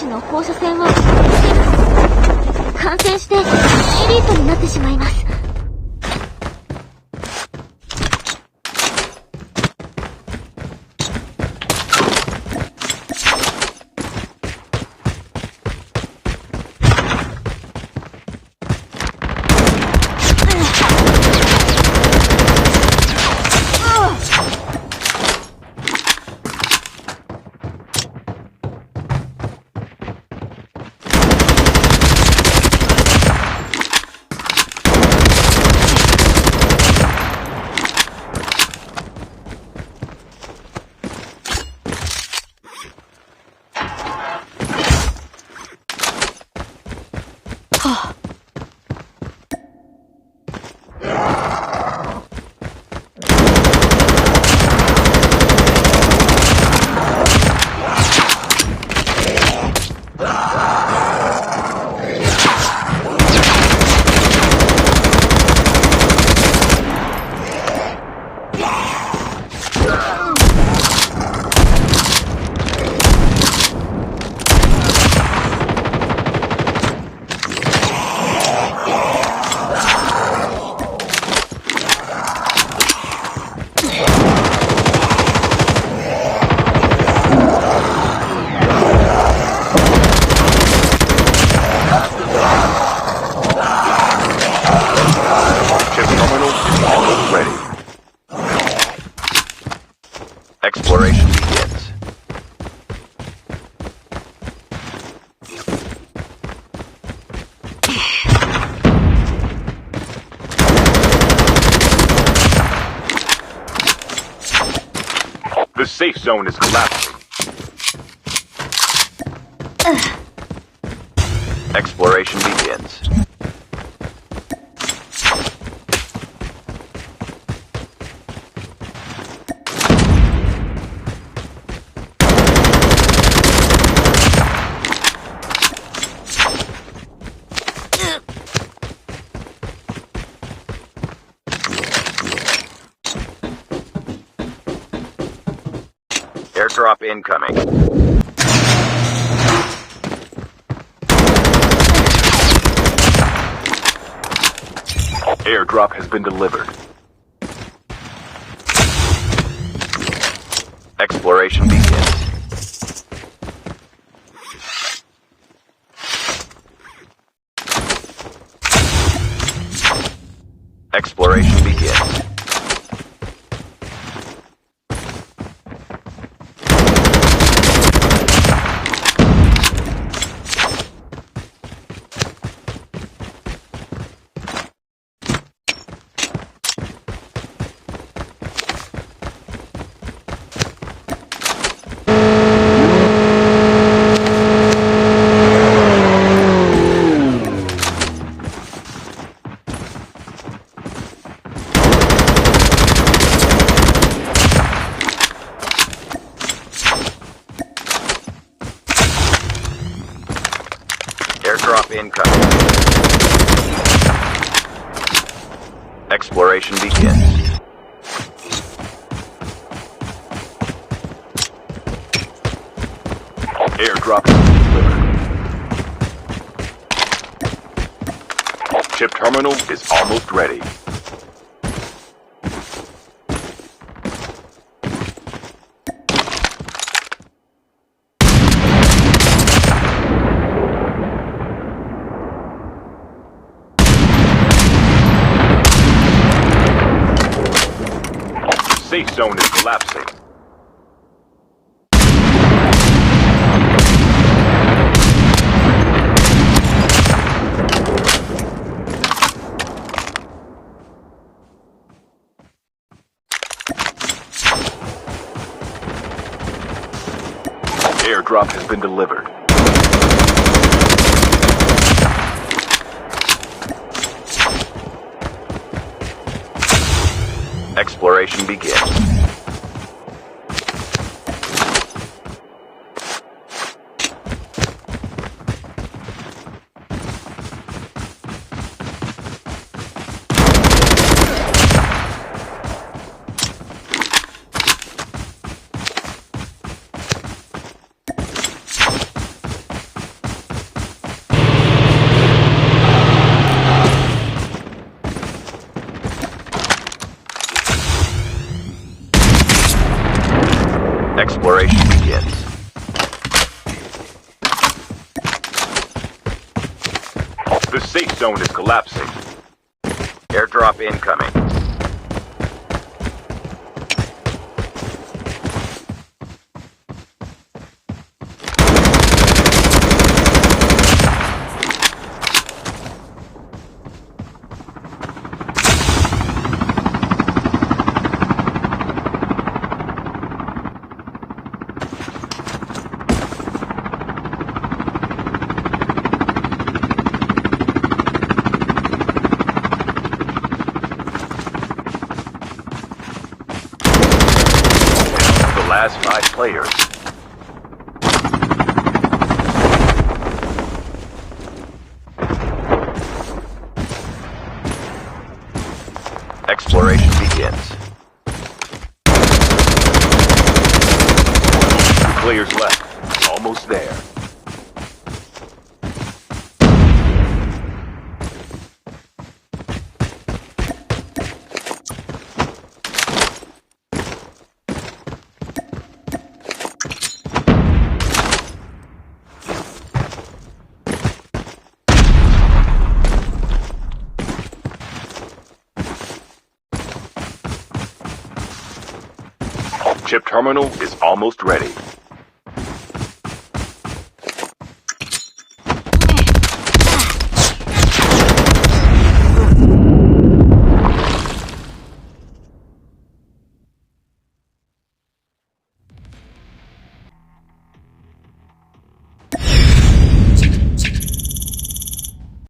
種の放射線を感染してエリートになってしまいます。Exploration begins. The safe zone is collapsing. Exploration begins. Airdrop incoming. Airdrop has been delivered. Exploration begins. Exploration begins. Airdrop incoming. Exploration begins. Airdrop is delivered. Chip terminal is almost ready. Safe zone is collapsing. Airdrop has been delivered. Exploration begins. The safe zone is collapsing. Airdrop incoming. Last 5 players. Exploration begins. 2 players left. Almost there. Chip terminal is almost ready.